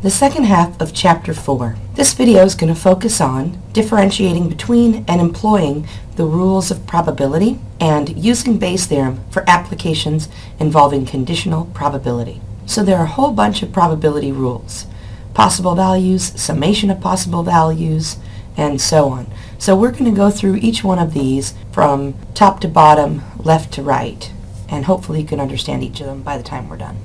the second half of Chapter 4. This video is going to focus on differentiating between and employing the rules of probability and using Bayes' theorem for applications involving conditional probability. So there are a whole bunch of probability rules. Possible values, summation of possible values, and so on. So we're going to go through each one of these from top to bottom, left to right, and hopefully you can understand each of them by the time we're done.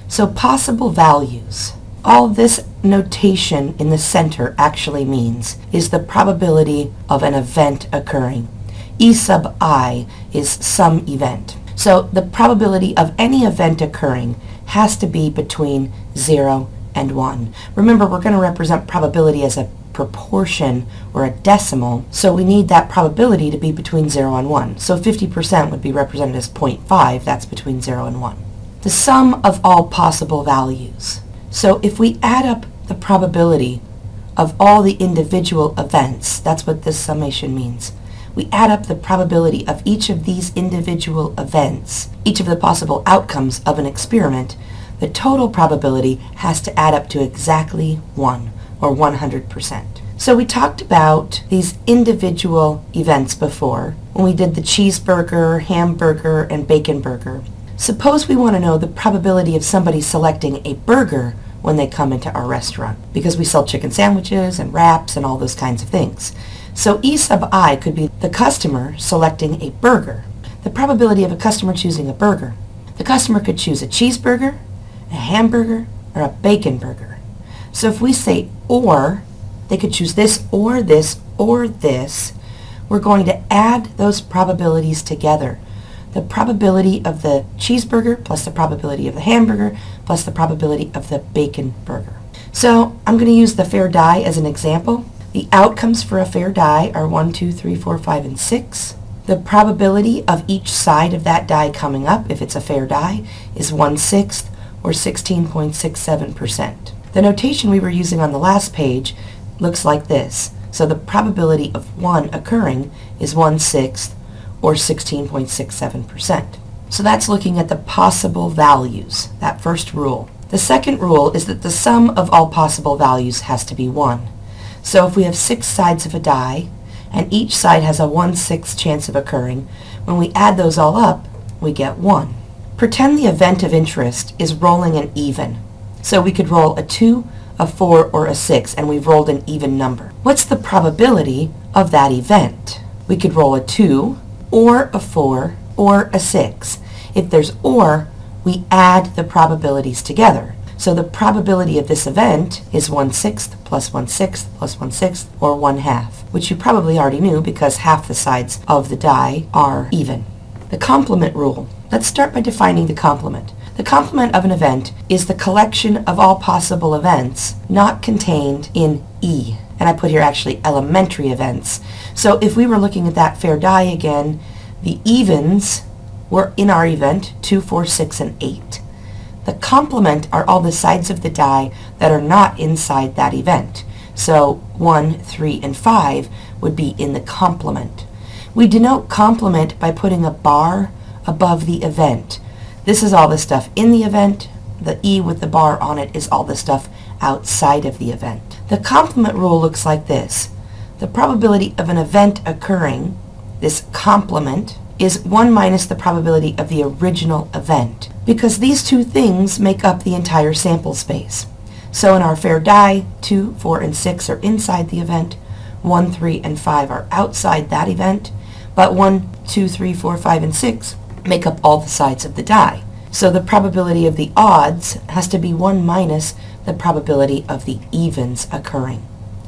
So possible values. All this notation in the center actually means is the probability of an event occurring. E sub I is some event. So the probability of any event occurring has to be between 0 and 1. Remember, we're going to represent probability as a proportion or a decimal, so we need that probability to be between 0 and 1. So 50% would be represented as 0.5, that's between 0 and 1. The sum of all possible values. So if we add up the probability of all the individual events, that's what this summation means. We add up the probability of each of these individual events, each of the possible outcomes of an experiment, the total probability has to add up to exactly 1, or 100%. So we talked about these individual events before when we did the cheeseburger, hamburger, and bacon burger. Suppose we want to know the probability of somebody selecting a burger when they come into our restaurant, because we sell chicken sandwiches and wraps and all those kinds of things. So E sub I could be the customer selecting a burger, the probability of a customer choosing a burger. The customer could choose a cheeseburger, a hamburger, or a bacon burger. So if we say or, they could choose this or this or this, we're going to add those probabilities together. The probability of the cheeseburger plus the probability of the hamburger plus the probability of the bacon burger. So I'm going to use the fair die as an example. The outcomes for a fair die are 1, 2, 3, 4, 5, and 6. The probability of each side of that die coming up, if it's a fair die, is 1/6 or 16.67%. The notation we were using on the last page looks like this. So the probability of 1 occurring is 1/6 or 16.67%. So that's looking at the possible values, that first rule. The second rule is that the sum of all possible values has to be 1. So if we have 6 sides of a die, and each side has a 1/6 chance of occurring, when we add those all up, we get 1. Pretend the event of interest is rolling an even. So we could roll a 2, a 4, or a 6, and we've rolled an even number. What's the probability of that event? We could roll a 2, or a 4, or a 6. If there's or, we add the probabilities together. So the probability of this event is 1/6 plus 1/6 plus 1/6, or 1/2, which you probably already knew because half the sides of the die are even. The complement rule. Let's start by defining the complement. The complement of an event is the collection of all possible events not contained in E. And I put here actually elementary events. So if we were looking at that fair die again, the evens were in our event 2, 4, 6, and 8. The complement are all the sides of the die that are not inside that event. So 1, 3, and 5 would be in the complement. We denote complement by putting a bar above the event. This is all the stuff in the event. The E with the bar on it is all the stuff outside of the event. The complement rule looks like this. The probability of an event occurring, this complement, is 1 minus the probability of the original event, because these two things make up the entire sample space. So in our fair die, 2, 4, and 6 are inside the event, 1, 3, and 5 are outside that event, but 1, 2, 3, 4, 5, and 6 make up all the sides of the die. So the probability of the odds has to be 1 minus the probability of the evens occurring.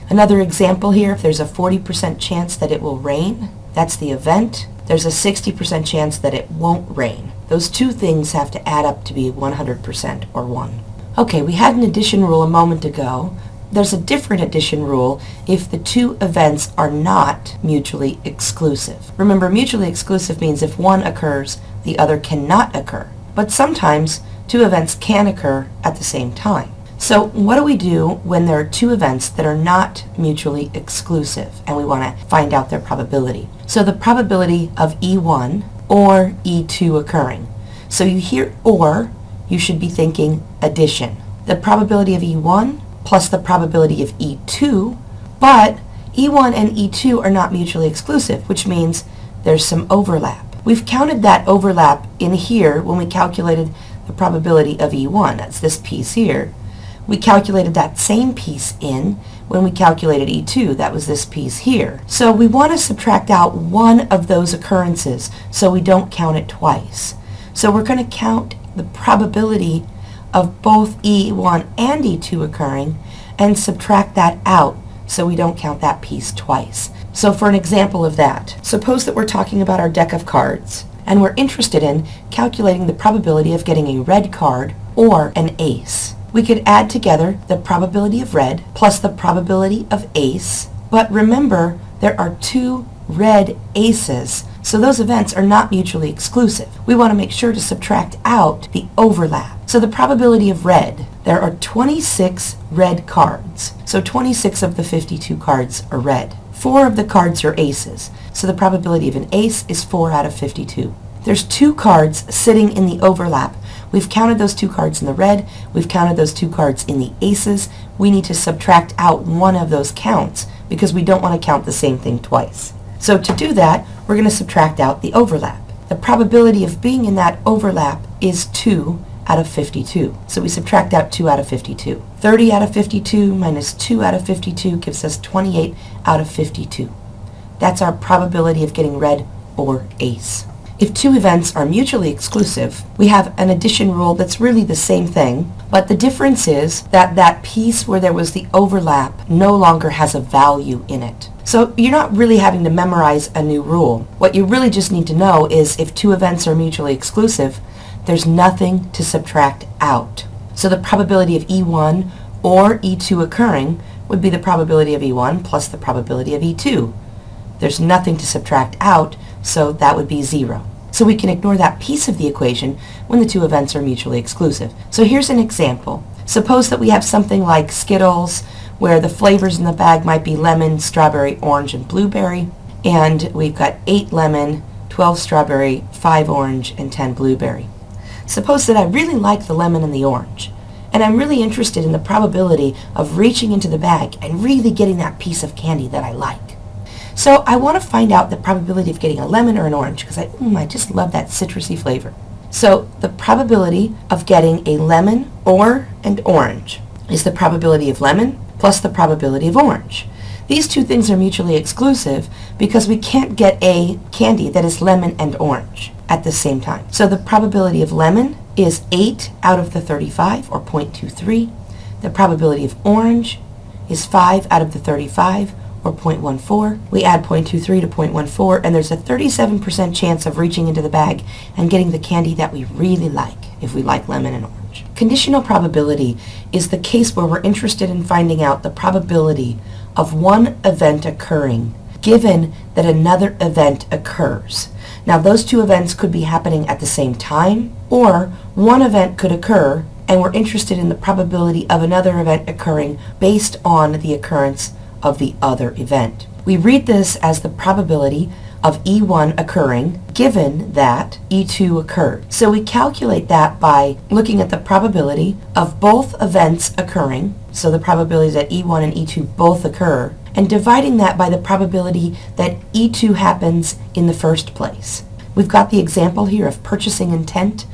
Another example here, if there's a 40% chance that it will rain, that's the event. There's a 60% chance that it won't rain. Those two things have to add up to be 100% or 1. Okay, we had an addition rule a moment ago. There's a different addition rule if the two events are not mutually exclusive. Remember, mutually exclusive means if one occurs, the other cannot occur. But sometimes two events can occur at the same time. So what do we do when there are two events that are not mutually exclusive and we want to find out their probability? So the probability of E1 or E2 occurring. So you hear or, you should be thinking addition. The probability of E1 plus the probability of E2, but E1 and E2 are not mutually exclusive, which means there's some overlap. We've counted that overlap in here when we calculated the probability of E1. That's this piece here. We calculated that same piece in when we calculated E2. That was this piece here. So we want to subtract out one of those occurrences so we don't count it twice. So we're going to count the probability of both E1 and E2 occurring and subtract that out so we don't count that piece twice. So for an example of that, suppose that we're talking about our deck of cards and we're interested in calculating the probability of getting a red card or an ace. We could add together the probability of red plus the probability of ace, but remember there are two red aces, so those events are not mutually exclusive. We want to make sure to subtract out the overlap. So the probability of red, there are 26 red cards, so 26 of the 52 cards are red. 4 of the cards are aces, so the probability of an ace is 4 out of 52. There's 2 cards sitting in the overlap. We've counted those 2 cards in the red, we've counted those 2 cards in the aces. We need to subtract out one of those counts because we don't want to count the same thing twice. So to do that, we're going to subtract out the overlap. The probability of being in that overlap is 2 out of 52. So we subtract out 2 out of 52. 30 out of 52 minus 2 out of 52 gives us 28 out of 52. That's our probability of getting red or ace. If 2 events are mutually exclusive, we have an addition rule that's really the same thing, but the difference is that that piece where there was the overlap no longer has a value in it. So you're not really having to memorize a new rule. What you really just need to know is if 2 events are mutually exclusive, there's nothing to subtract out. So the probability of E1 or E2 occurring would be the probability of E1 plus the probability of E2. There's nothing to subtract out, so that would be 0. So we can ignore that piece of the equation when the 2 events are mutually exclusive. So here's an example. Suppose that we have something like Skittles, where the flavors in the bag might be lemon, strawberry, orange, and blueberry, and we've got 8 lemon, 12 strawberry, 5 orange, and 10 blueberry. Suppose that I really like the lemon and the orange, and I'm really interested in the probability of reaching into the bag and really getting that piece of candy that I like. So I want to find out the probability of getting a lemon or an orange because I just love that citrusy flavor. So the probability of getting a lemon or an orange is the probability of lemon plus the probability of orange. These 2 things are mutually exclusive because we can't get a candy that is lemon and orange at the same time. So the probability of lemon is 8 out of the 35, or 0.23. The probability of orange is 5 out of the 35, or 0.14. We add 0.23 to 0.14, and there's a 37% chance of reaching into the bag and getting the candy that we really like, if we like lemon and orange. Conditional probability is the case where we're interested in finding out the probability of one event occurring given that another event occurs. Now those 2 events could be happening at the same time, or one event could occur and we're interested in the probability of another event occurring based on the occurrence of the other event. We read this as the probability of E1 occurring given that E2 occurred. So we calculate that by looking at the probability of both events occurring, so the probability that E1 and E2 both occur, and dividing that by the probability that E2 happens in the first place. We've got the example here of purchasing intent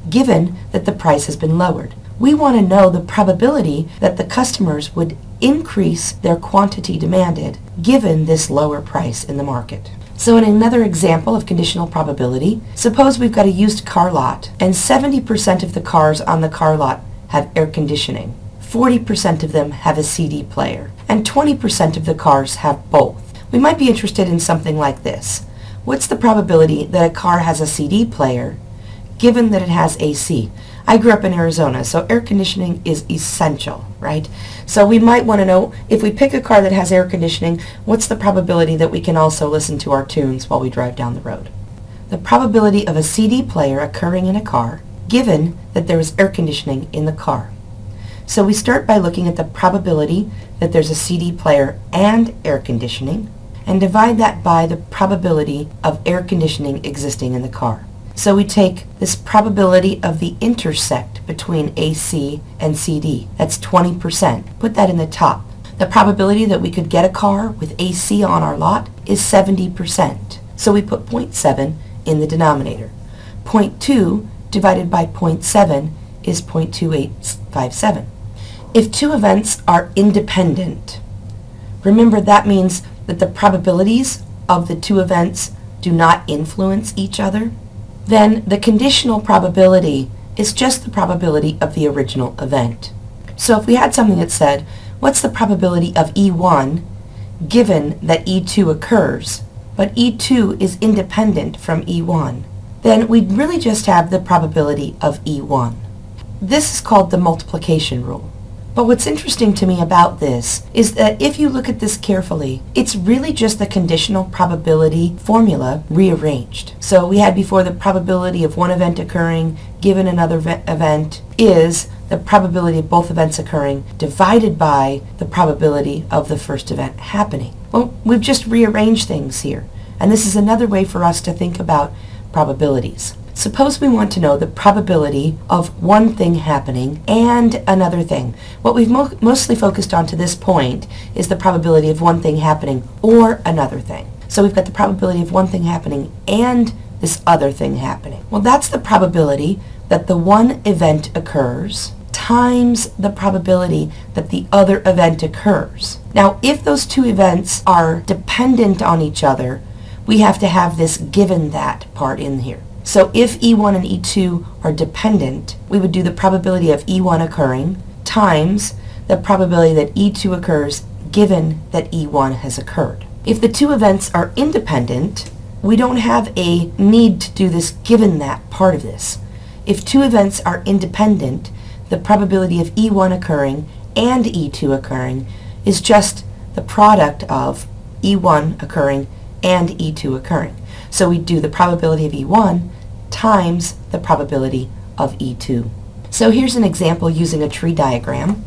given that the price has been lowered. We want to know the probability that the customers would increase their quantity demanded given this lower price in the market. So in another example of conditional probability, suppose we've got a used car lot and 70% of the cars on the car lot have air conditioning, 40% of them have a CD player, and 20% of the cars have both. We might be interested in something like this. What's the probability that a car has a CD player given that it has AC? I grew up in Arizona, so air conditioning is essential, right? So we might want to know, if we pick a car that has air conditioning, what's the probability that we can also listen to our tunes while we drive down the road? The probability of a CD player occurring in a car, given that there is air conditioning in the car. So we start by looking at the probability that there's a CD player and air conditioning, and divide that by the probability of air conditioning existing in the car. So we take this probability of the intersect between AC and CD. That's 20%. Put that in the top. The probability that we could get a car with AC on our lot is 70%. So we put 0.7 in the denominator. 0.2 divided by 0.7 is 0.2857. If two events are independent, remember that means that the probabilities of the two events do not influence each other, then the conditional probability is just the probability of the original event. So if we had something that said, what's the probability of E1 given that E2 occurs, but E2 is independent from E1, then we'd really just have the probability of E1. This is called the multiplication rule. But what's interesting to me about this is that if you look at this carefully, it's really just the conditional probability formula rearranged. So we had before the probability of one event occurring given another event is the probability of both events occurring divided by the probability of the first event happening. Well, we've just rearranged things here. And this is another way for us to think about probabilities. Suppose we want to know the probability of one thing happening and another thing. What we've mostly focused on to this point is the probability of one thing happening or another thing. So we've got the probability of one thing happening and this other thing happening. Well, that's the probability that the one event occurs times the probability that the other event occurs. Now, if those two events are dependent on each other, we have to have this given that part in here. So if E1 and E2 are dependent, we would do the probability of E1 occurring times the probability that E2 occurs given that E1 has occurred. If the two events are independent, we don't have a need to do this given that part of this. If two events are independent, the probability of E1 occurring and E2 occurring is just the product of E1 occurring and E2 occurring. So we do the probability of E1 times the probability of E2. So here's an example using a tree diagram.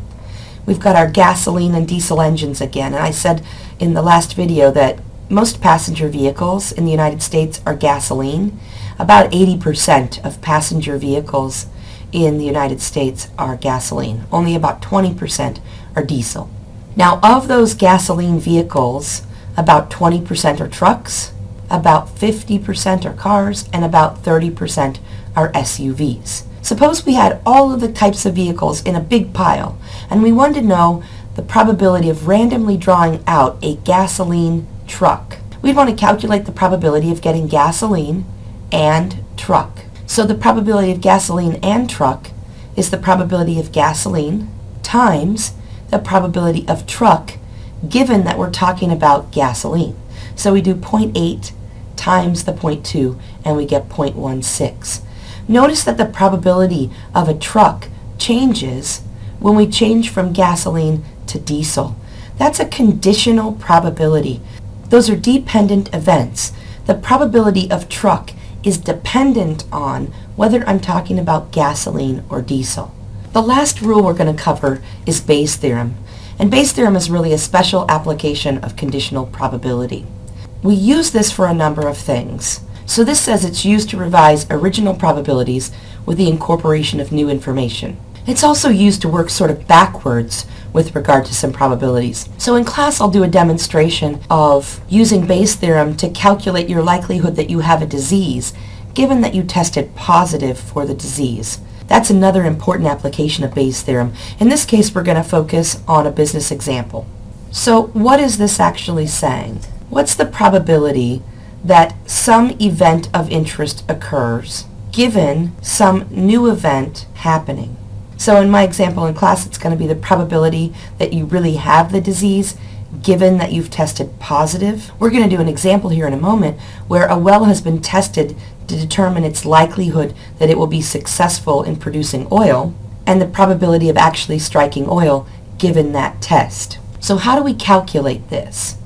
We've got our gasoline and diesel engines again, and I said in the last video that most passenger vehicles in the United States are gasoline. About 80% of passenger vehicles in the United States are gasoline. Only about 20% are diesel. Now, of those gasoline vehicles, about 20% are trucks, about 50% are cars, and about 30% are SUVs. Suppose we had all of the types of vehicles in a big pile, and we wanted to know the probability of randomly drawing out a gasoline truck. We'd want to calculate the probability of getting gasoline and truck. So the probability of gasoline and truck is the probability of gasoline times the probability of truck given that we're talking about gasoline. So we do 0.8 times the 0.2 and we get 0.16. Notice that the probability of a truck changes when we change from gasoline to diesel. That's a conditional probability. Those are dependent events. The probability of truck is dependent on whether I'm talking about gasoline or diesel. The last rule we're going to cover is Bayes' theorem. And Bayes' theorem is really a special application of conditional probability. We use this for a number of things. So this says it's used to revise original probabilities with the incorporation of new information. It's also used to work sort of backwards with regard to some probabilities. So in class I'll do a demonstration of using Bayes' theorem to calculate your likelihood that you have a disease, given that you tested positive for the disease. That's another important application of Bayes' theorem. In this case, we're going to focus on a business example. So what is this actually saying? What's the probability that some event of interest occurs given some new event happening? So in my example in class, it's going to be the probability that you really have the disease given that you've tested positive. We're going to do an example here in a moment where a well has been tested to determine its likelihood that it will be successful in producing oil and the probability of actually striking oil given that test. So how do we calculate this?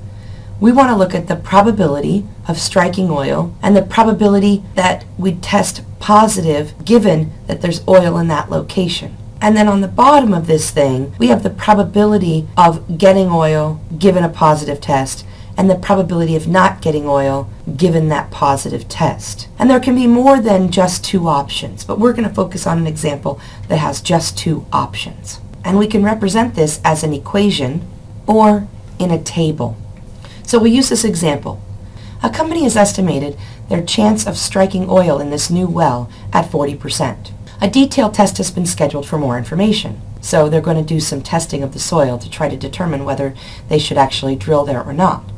We want to look at the probability of striking oil and the probability that we test positive given that there's oil in that location. And then on the bottom of this thing, we have the probability of getting oil given a positive test and the probability of not getting oil given that positive test. And there can be more than just two options, but we're going to focus on an example that has just two options. And we can represent this as an equation or in a table. So we use this example. A company has estimated their chance of striking oil in this new well at 40%. A detailed test has been scheduled for more information. So they're going to do some testing of the soil to try to determine whether they should actually drill there or not.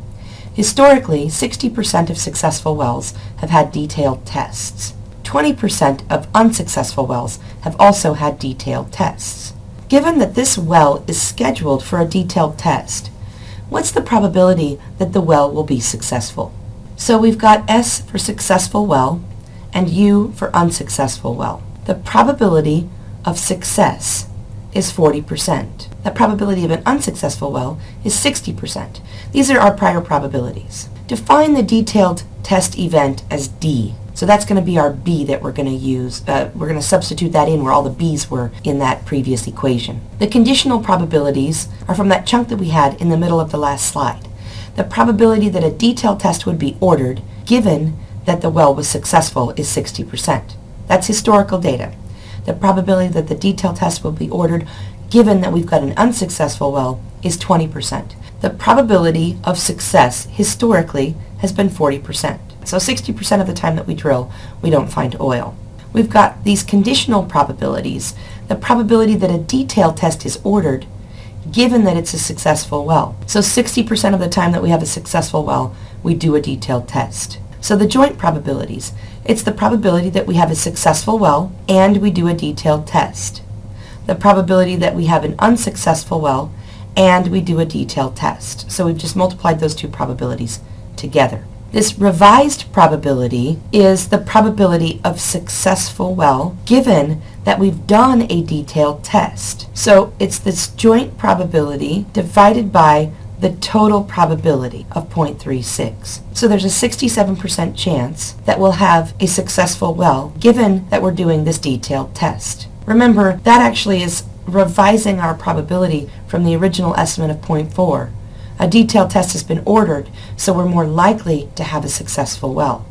Historically, 60% of successful wells have had detailed tests. 20% of unsuccessful wells have also had detailed tests. Given that this well is scheduled for a detailed test, what's the probability that the well will be successful? So we've got S for successful well and U for unsuccessful well. The probability of success is 40%. The probability of an unsuccessful well is 60%. These are our prior probabilities. Define the detailed test event as D. So that's going to be our B that we're going to use. We're going to substitute that in where all the B's were in that previous equation. The conditional probabilities are from that chunk that we had in the middle of the last slide. The probability that a detailed test would be ordered, given that the well was successful, is 60%. That's historical data. The probability that the detailed test will be ordered, given that we've got an unsuccessful well, is 20%. The probability of success, historically, has been 40%. So 60% of the time that we drill, we don't find oil. We've got these conditional probabilities. The probability that a detailed test is ordered, given that it's a successful well. So 60% of the time that we have a successful well, we do a detailed test. So the joint probabilities, it's the probability that we have a successful well and we do a detailed test. The probability that we have an unsuccessful well and we do a detailed test. So we've just multiplied those two probabilities together. This revised probability is the probability of successful well given that we've done a detailed test. So it's this joint probability divided by the total probability of 0.36. So there's a 67% chance that we'll have a successful well given that we're doing this detailed test. Remember, that actually is revising our probability from the original estimate of 0.4. A detailed test has been ordered, so we're more likely to have a successful well.